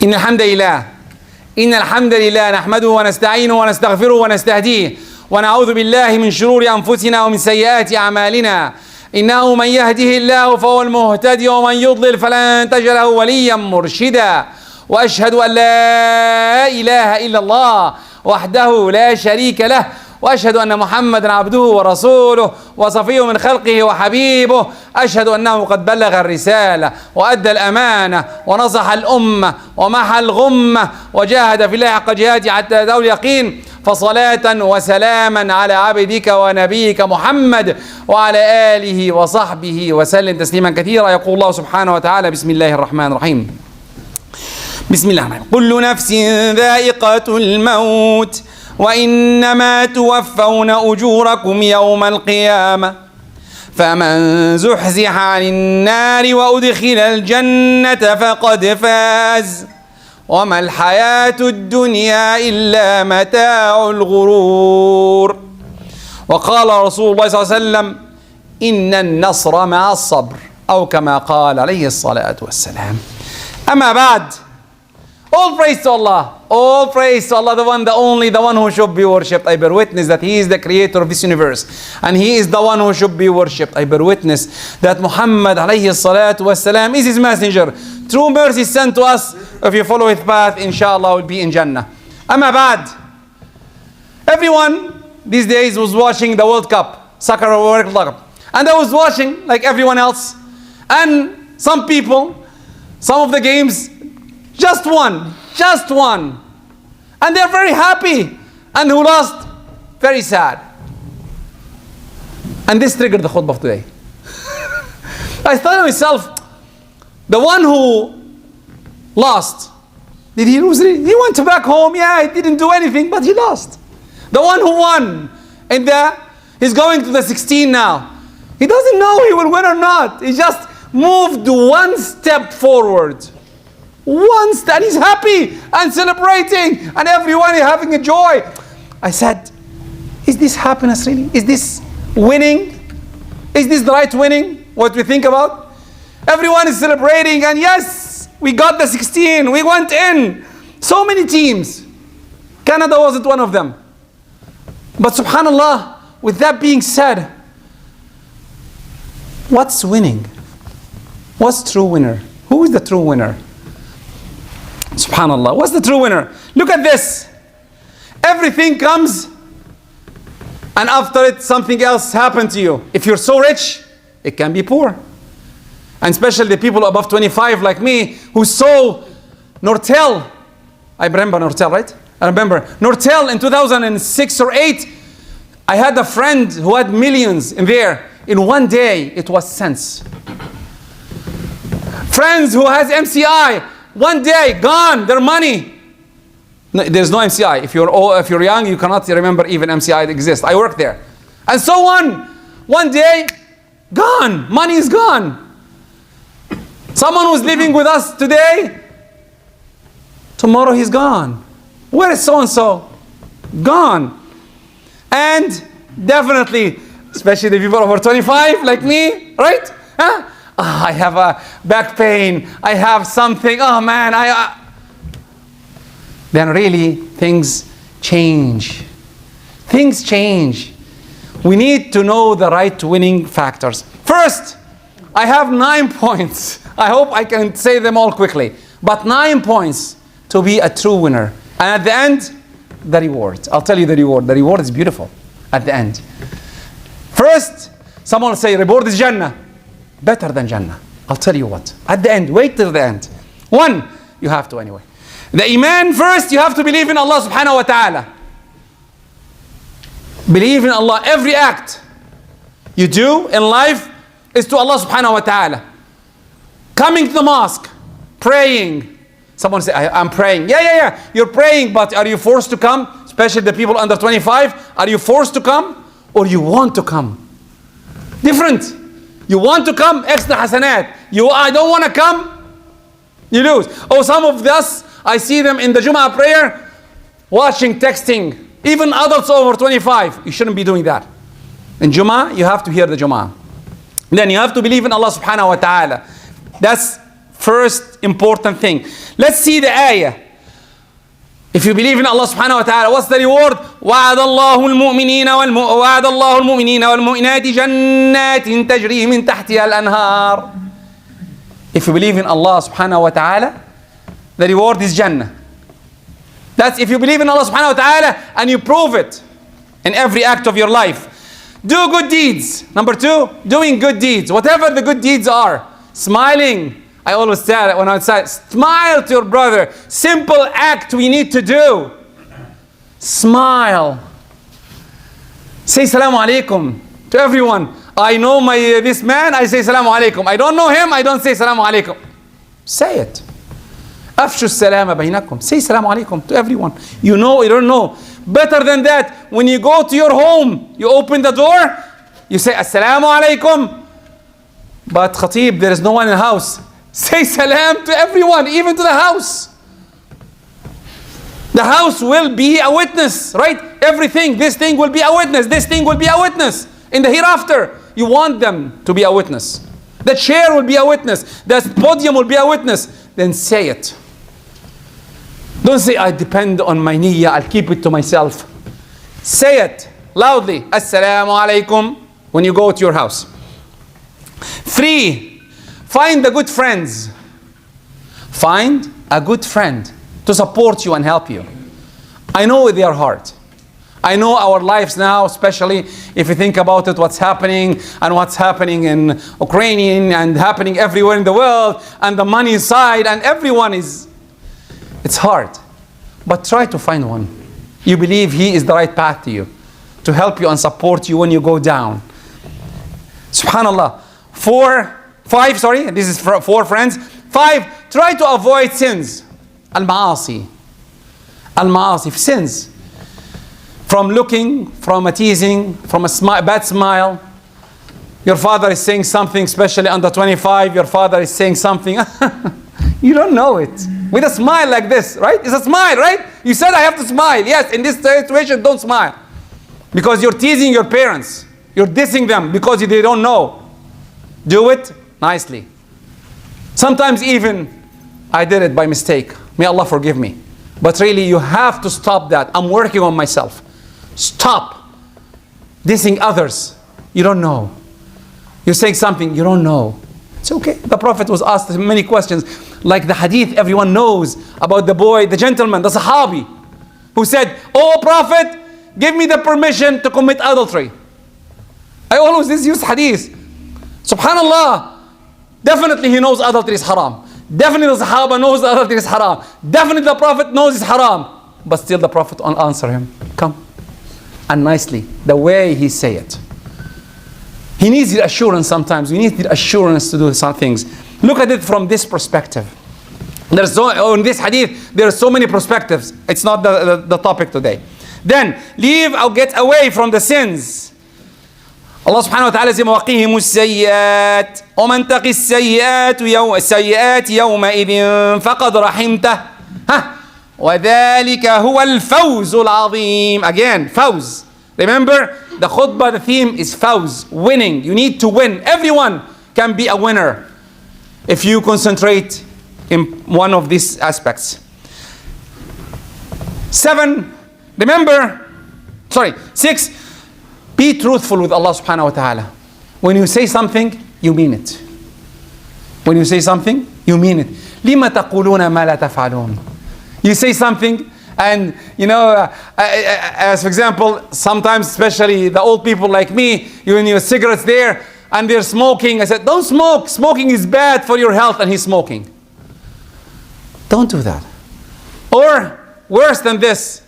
إن الحمد لله نحمده ونستعينه ونستغفره ونستهديه ونعوذ بالله من شرور أنفسنا ومن سيئات أعمالنا إنه من يهده الله فهو المهتدي ومن يضلل فلن تجد له وليا مرشدا وأشهد أن لا إله إلا الله وحده لا شريك له وأشهد أن محمدا عبده ورسوله وصفيه من خلقه وحبيبه أشهد أنه قد بلغ الرسالة وأدى الأمانة ونصح الأمة ومحى الغمة وجاهد في الله حق جهاده حتى أتاه اليقين فصلاة وسلاما على عبدك ونبيك محمد وعلى آله وصحبه وسلم تسليما كثيرا. يقول الله سبحانه وتعالى: بسم الله الرحمن الرحيم. بسم الله الرحمن الرحيم. كل نفس ذائقة الموت وإنما توفون أجوركم يوم القيامة فمن زحزح عن النار وأدخل الجنة فقد فاز وما الحياة الدنيا إلا متاع الغرور. وقال رسول الله صلى الله عليه وسلم: إن النصر مع الصبر، أو كما قال عليه الصلاة والسلام. أما بعد, all praise to Allah, all praise to Allah, the one, the only, the one who should be worshipped. I bear witness that He is the creator of this universe and He is the one who should be worshipped. I bear witness that Muhammad alayhi salatu wasalam is His messenger. True mercy sent to us. If you follow His path, inshallah, will be in Jannah. Amma bad. Everyone these days was watching the World Cup, soccer World Cup. And I was watching like everyone else. And some people, some of the games, just one. And they're very happy. And who lost, very sad. And this triggered the khutbah of today. I thought to myself, the one who lost, did he lose? He went back home, yeah, he didn't do anything, but he lost. The one who won, he's going to the 16 now. He doesn't know he will win or not. He just moved one step forward. One step, he's happy and celebrating, and everyone is having a joy. I said, is this happiness really? Is this winning? Is this the right winning? What we think about? Everyone is celebrating, and yes, we got the 16, we went in. So many teams. Canada wasn't one of them. But subhanallah, with that being said, what's winning? What's true winner? Who is the true winner? Subhanallah, what's the true winner? Look at this. Everything comes, and after it, something else happened to you. If you're so rich, it can be poor. And especially the people above 25 like me, who saw Nortel. I remember Nortel, right? I remember Nortel in 2006 or 8. I had a friend who had millions in there. In one day, it was cents. Friends who has MCI, one day, gone, their money. No, there's no MCI. If you're young, you cannot remember even MCI exists. I worked there. And so on. One day, gone. Money is gone. Someone who's living with us today, tomorrow he's gone. Where is so-and-so? Gone. And definitely, especially the people over 25 like me, right? Huh? Oh, I have a back pain. I have something. Oh man, Then really things change. Things change. We need to know the right winning factors. First, I have 9 points. I hope I can say them all quickly. But 9 points to be a true winner. And at the end, the reward. I'll tell you the reward. The reward is beautiful at the end. First, someone will say, reward is Jannah. Better than Jannah. I'll tell you what. At the end, wait till the end. One, you have to anyway. The Iman first, you have to believe in Allah subhanahu wa ta'ala. Believe in Allah. Every act you do in life is to Allah subhanahu wa ta'ala. Coming to the mosque, praying. Someone say, I'm praying. Yeah. You're praying, but are you forced to come? Especially the people under 25. Are you forced to come? Or you want to come? Different. You want to come, extra hasanat. I don't want to come, you lose. Oh, some of us, I see them in the Jum'ah prayer, watching, texting. Even adults over 25. You shouldn't be doing that. In Jum'ah, you have to hear the Jum'ah. Then you have to believe in Allah subhanahu wa ta'ala. That's First important thing. Let's see the ayah. If you believe in Allah subhanahu wa ta'ala, what's the reward? وَعَدَ اللَّهُ الْمُؤْمِنِينَ وَالْمُؤْمِنَاتِ جَنَّاتٍ تَجْرِي مِنْ تَحْتِهَا الْأَنْهَارِ. If you believe in Allah subhanahu wa ta'ala, the reward is Jannah. That's if you believe in Allah subhanahu wa ta'ala and you prove it in every act of your life. Do good deeds. Number 2, doing good deeds. Whatever the good deeds are. Smiling. I always say that when I say, smile to your brother. Simple act we need to do. Smile. Say salamu alaikum to everyone. I know this man, I say salamu alaikum. I don't know him, I don't say salamu alaikum. Say it. Afshu salama bainakum. Say salamu alaikum to everyone. You know, you don't know. Better than that, when you go to your home, you open the door, you say assalamu alaikum. But khatib, there is no one in the house. Say salam to everyone, even to the house. The house will be a witness, right? Everything, this thing will be a witness. This thing will be a witness. In the hereafter, you want them to be a witness. The chair will be a witness. The podium will be a witness. Then say it. Don't say, I depend on my niyyah, I'll keep it to myself. Say it loudly. Assalamu alaikum when you go to your house. 3, find the good friends. Find a good friend to support you and help you. I know they are hard. I know our lives now, especially if you think about it, what's happening and what's happening in Ukraine and happening everywhere in the world, and the money side, and everyone is, it's hard. But try to find one. You believe he is the right path to you, to help you and support you when you go down. Subhanallah. 5, this is 4 friends. 5, try to avoid sins. Al-ma'asi. Al-ma'asi, sins. From looking, from a teasing, from a bad smile. Your father is saying something, especially under 25, your father is saying something. You don't know it. With a smile like this, right? It's a smile, right? You said I have to smile. Yes, in this situation, don't smile. Because you're teasing your parents. You're dissing them because they don't know. Do it nicely. Sometimes even, I did it by mistake. May Allah forgive me. But really, you have to stop that. I'm working on myself. Stop dissing others. You don't know. You're saying something you don't know. It's okay. The Prophet was asked many questions, like the hadith everyone knows about the boy, the gentleman, the Sahabi, who said, "Oh Prophet, give me the permission to commit adultery." I always use hadith. Subhanallah. Definitely he knows adultery is haram. Definitely the Sahaba knows adultery is haram. Definitely the Prophet knows it's haram. But still the Prophet won't answer him. Come. And nicely, the way he say it. He needs the assurance sometimes. We need the assurance to do some things. Look at it from this perspective. In this hadith, there are so many perspectives. It's not the topic today. Then, leave or get away from the sins. Allah subhanahu wa ta'ala says, وَقِهِمُ السَّيِّئَاتِ وَمَنْ تَقِ السَّيِّئَاتِ يَوْمَئِذٍ فَقَدْ رَحِمْتَهُ وَذَلِكَ هُوَ الْفَوْزُ الْعَظِيمُ. Again, fawz. Remember, the khutbah, the theme is fawz, winning. You need to win. Everyone can be a winner if you concentrate in one of these aspects. 6, be truthful with Allah subhanahu wa ta'ala. When you say something, you mean it. When you say something, you mean it. لِمَ تَقُولُونَ مَا لَا تَفْعَلُونَ. You say something, and as for example, sometimes, especially the old people like me, when your cigarettes there, and they're smoking, I said, don't smoke. Smoking is bad for your health, and he's smoking. Don't do that. Or, worse than this,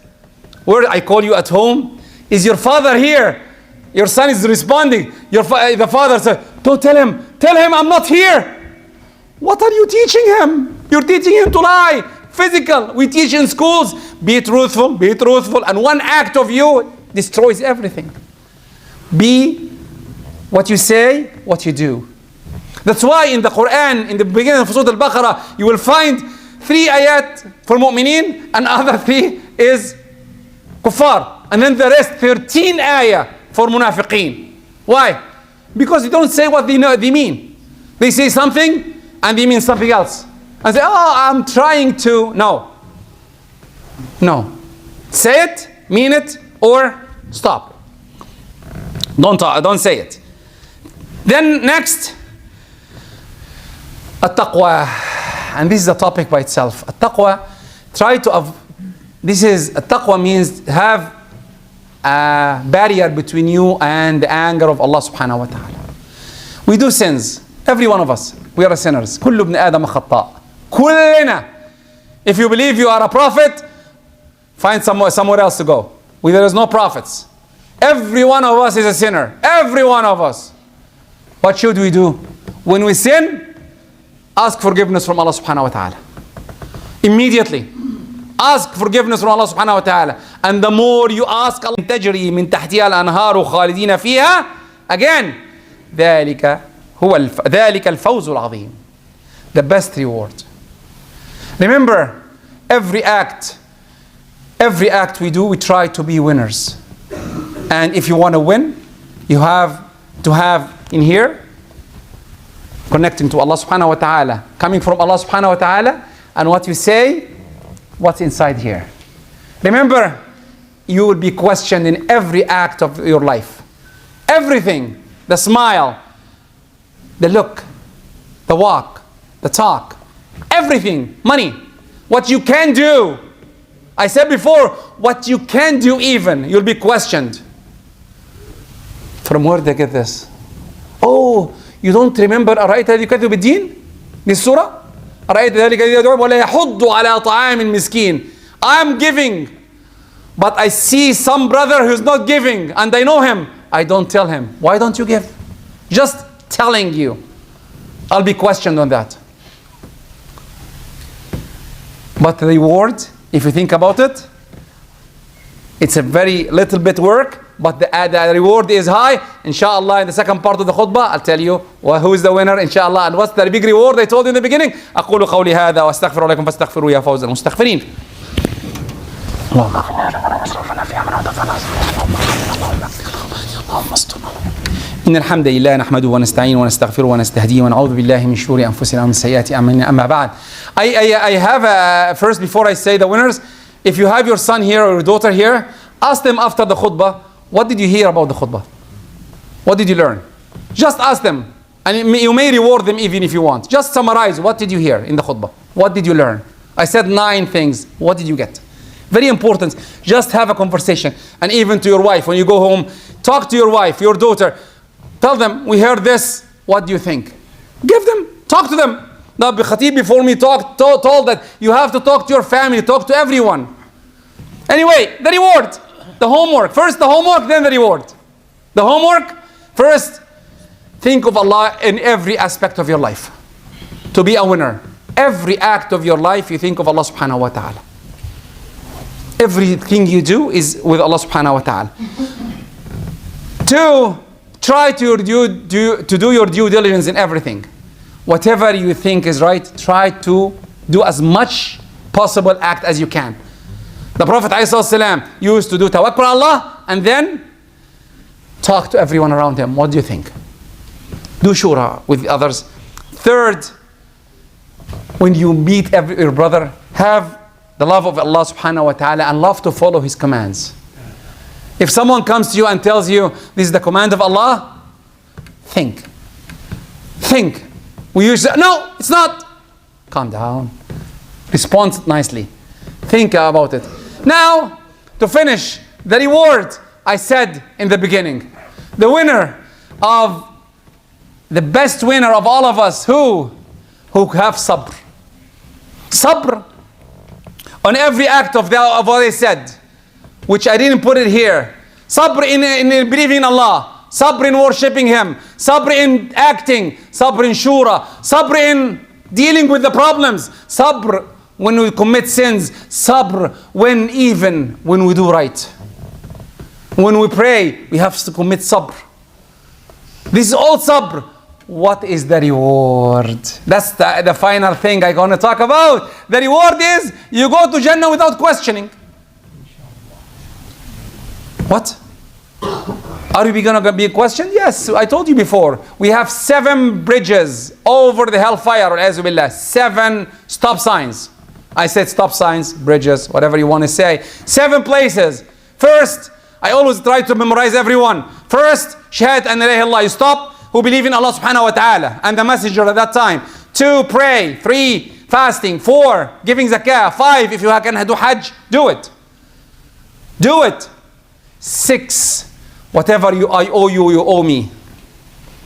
where I call you at home, is your father here? Your son is responding. The father said, don't tell him I'm not here. What are you teaching him? You're teaching him to lie. Physical. We teach in schools, be truthful, and one act of you destroys everything. Be what you say, what you do. That's why in the Quran, in the beginning of Surah Al-Baqarah, you will find 3 ayat for mu'mineen, and other 3 is kuffar. And then the rest, 13 ayah for munafiqeen. Why? Because they don't say what they mean. They say something, and they mean something else. And say, oh, I'm trying to. No. No. Say it, mean it, or stop. Don't say it. Then next, at-taqwa. And this is a topic by itself. At-taqwa, at-taqwa means have a barrier between you and the anger of Allah subhanahu wa ta'ala. We do sins. Every one of us. We are sinners. كل ابن آدم خطاء. كلنا. If you believe you are a prophet, find somewhere else to go. There is no prophets. Every one of us is a sinner. Every one of us. What should we do? When we sin, ask forgiveness from Allah subhanahu wa ta'ala. Immediately. Ask forgiveness from Allah subhanahu wa ta'ala. And the more you ask Allah, تجري من تحتها الأنهار خالدين فيها. Again, ذلك الفوز العظيم. The best reward. Remember, every act we do, we try to be winners. And if you want to win, you have to have in here, connecting to Allah subhanahu wa ta'ala, coming from Allah subhanahu wa ta'ala, and what you say, what's inside here. Remember, you will be questioned in every act of your life. Everything, the smile, the look, the walk, the talk, everything, money, what you can do. I said before, what you can do even, you'll be questioned. From where did they get this? Oh, you don't remember أرأيت الذي يكذب بالدين؟ دي السورة؟ أرأيت ذلك الذي يدعو ولا يحض على طعام المسكين. I'm giving, but I see some brother who's not giving, and I know him. I don't tell him. Why don't you give? Just telling you. I'll be questioned on that. But the reward, if you think about it, it's a very little bit work, but the reward is high. Inshallah, in the second part of the khutbah, I'll tell you who is the winner, inshallah, and what's the big reward I told you in the beginning. أقول قولي هذا وأستغفر لكم فاستغفروا يا فوز المستغفرين. اللهم اغفر لنا ولا يسرفنا في أمرنا اللهم استرنا. إن الحمد لله نحمده ونستعين ونستغفره ونستهديه ونعوذ بالله من شرور أنفسنا ومن سيئات أعمالنا. أما بعد, I have first, before I say the winners, if you have your son here or your daughter here, ask them after the khutbah, what did you hear about the khutbah? What did you learn? Just ask them, and you may reward them even if you want. Just summarize, what did you hear in the khutbah? What did you learn? I said 9 things. What did you get? Very important. Just have a conversation. And even to your wife, when you go home, talk to your wife, your daughter. Tell them, we heard this. What do you think? Give them. Talk to them. Now, the Khatib before me told that you have to talk to your family, talk to everyone. Anyway, the reward, the homework. First the homework, then the reward. The homework, first, think of Allah in every aspect of your life. To be a winner. Every act of your life, you think of Allah subhanahu wa ta'ala. Everything you do is with Allah subhanahu wa ta'ala. 2, try to do your due diligence in everything. Whatever you think is right, try to do as much possible act as you can. The Prophet ﷺ used to do tawakkul on Allah and then talk to everyone around him. What do you think? Do shura with others. 3rd, when you meet your brother, have the love of Allah subhanahu wa ta'ala and love to follow his commands. If someone comes to you and tells you this is the command of Allah, think. We usually say, no, it's not. Calm down. Respond nicely. Think about it. Now, to finish, the reward I said in the beginning. The winner of the best winner of all of us, who have sabr. Sabr on every act of what I said, which I didn't put it here. Sabr in believing in Allah. Sabr in worshipping Him. Sabr in acting. Sabr in shura. Sabr in dealing with the problems. Sabr when we commit sins. Sabr when we do right. When we pray, we have to commit sabr. This is all sabr. What is the reward? That's the final thing I'm going to talk about. The reward is you go to Jannah without questioning. What? Are we going to be questioned? Yes, I told you before. We have 7 bridges over the hellfire, al-azubillah. 7 stop signs. I said stop signs, bridges, whatever you want to say. 7 places. First, I always try to memorize everyone. First, shahad an la ilaha illallah. You stop, who believe in Allah subhanahu wa ta'ala and the messenger at that time. 2, pray. 3, fasting. 4, giving zakah. 5, if you can do hajj, do it. Do it. 6, whatever I owe you, you owe me.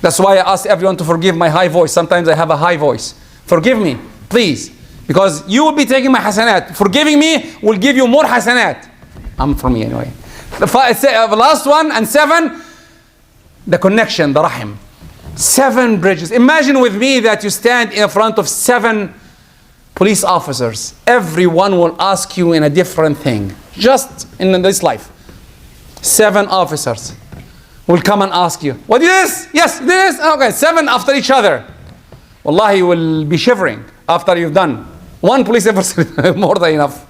That's why I ask everyone to forgive my high voice. Sometimes I have a high voice. Forgive me, please. Because you will be taking my hasanat. Forgiving me will give you more hasanat. I'm for me anyway. The last one, and 7, the connection, the rahim. 7 bridges. Imagine with me that you stand in front of 7 police officers. Everyone will ask you in a different thing. Just in this life. 7 officers will come and ask you, what is this? Yes, this. Okay, 7 after each other. Wallahi, you will be shivering after you've done. 1 police officer, more than enough.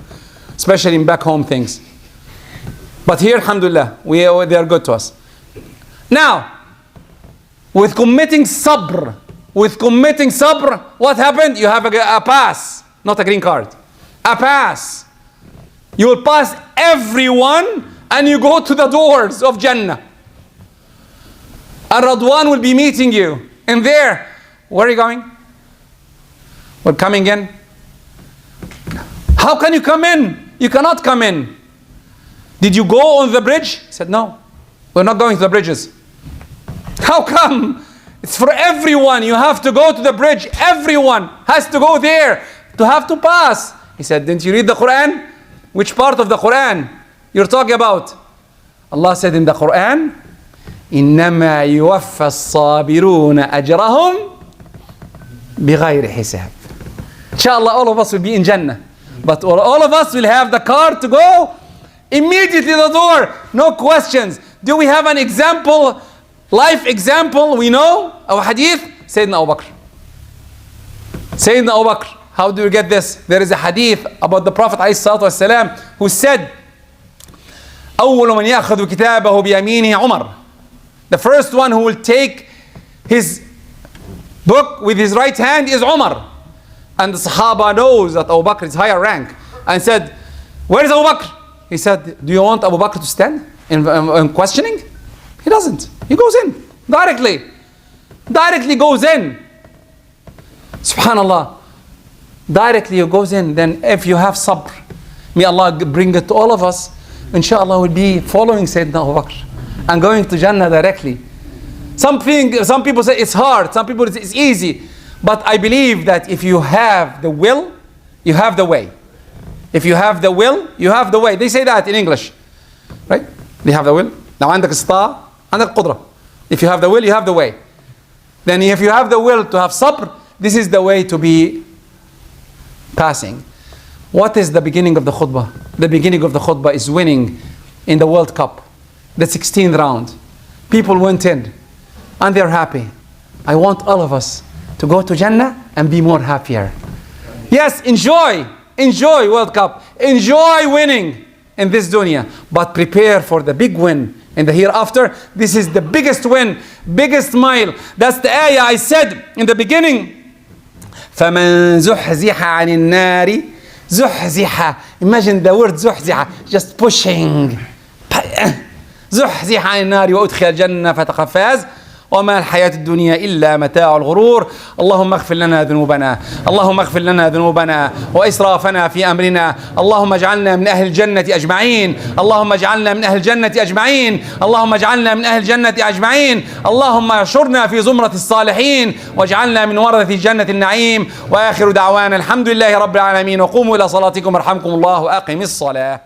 Especially in back home things. But here, alhamdulillah, they are good to us. Now, with committing sabr, what happened? You have a pass, not a green card. A pass. You will pass everyone and you go to the doors of Jannah. And Radwan will be meeting you. And there, where are you going? We're coming in. How can you come in? You cannot come in. Did you go on the bridge? He said, no, we're not going to the bridges. How come? It's for everyone. You have to go to the bridge. Everyone has to go there to have to pass. He said, didn't you read the Quran? Which part of the Quran you're talking about? Allah said in the Quran, إِنَّمَا يُوَفَّى الصَّابِرُونَ أَجْرَهُمْ بِغَيْرِ حِسَابٍ. Inshallah, all of us will be in Jannah. But all of us will have the car to go immediately to the door. No questions. Do we have an example, life example? We know our hadith. Sayyidina Abu Bakr. Sayyidina Abu Bakr. How do you get this? There is a hadith about the Prophet ﷺ who said, أول من يأخذ كتابه بيمينه عمر. The first one who will take his book with his right hand is Umar. And the Sahaba knows that Abu Bakr is higher rank and said, where is Abu Bakr? He said, do you want Abu Bakr to stand in questioning? He doesn't. He goes in directly. Directly goes in. Subhanallah. Directly he goes in. Then if you have sabr, may Allah bring it to all of us. Inshallah we'll be following Sayyidina Abu Bakr and going to Jannah directly. Some people say it's hard. Some people say it's easy. But I believe that if you have the will, you have the way. If you have the will, you have the way. They say that in English. Right? They have the will. Now عندك استطاعة, عندك قدرة. If you have the will, you have the way. Then if you have the will to have sabr, this is the way to be passing. What is the beginning of the khutbah? The beginning of the khutbah is winning in the World Cup. The 16th round. People went in and they're happy. I want all of us to go to Jannah and be more happier. Yes, enjoy World Cup. Enjoy winning in this dunya. But prepare for the big win in the hereafter. This is the biggest win, biggest mile. That's the ayah I said in the beginning. فَمَنْ زُحْزِحَ عَنِ النَّارِ زُحْزِحَ. Imagine the word زُحْزِحَ. Just pushing. زُحْزِحَ عَنِ النَّارِ وَأُدْخِلَ الْجَنَّةَ فَقَدْ فَازَ وما الحياة الدنيا إلا متاع الغرور. اللهم اغفر لنا ذنوبنا، اللهم اغفر لنا ذنوبنا وإسرافنا في أمرنا. اللهم اجعلنا من أهل الجنة أجمعين. اللهم اجعلنا من أهل الجنة أجمعين. اللهم اجعلنا من أهل الجنة أجمعين. اللهم احشرنا في زمرة الصالحين واجعلنا من ورثة جنة النعيم. وآخر دعوانا الحمد لله رب العالمين. وقوموا إلى صلاتكم يرحمكم الله وأقم الصلاة.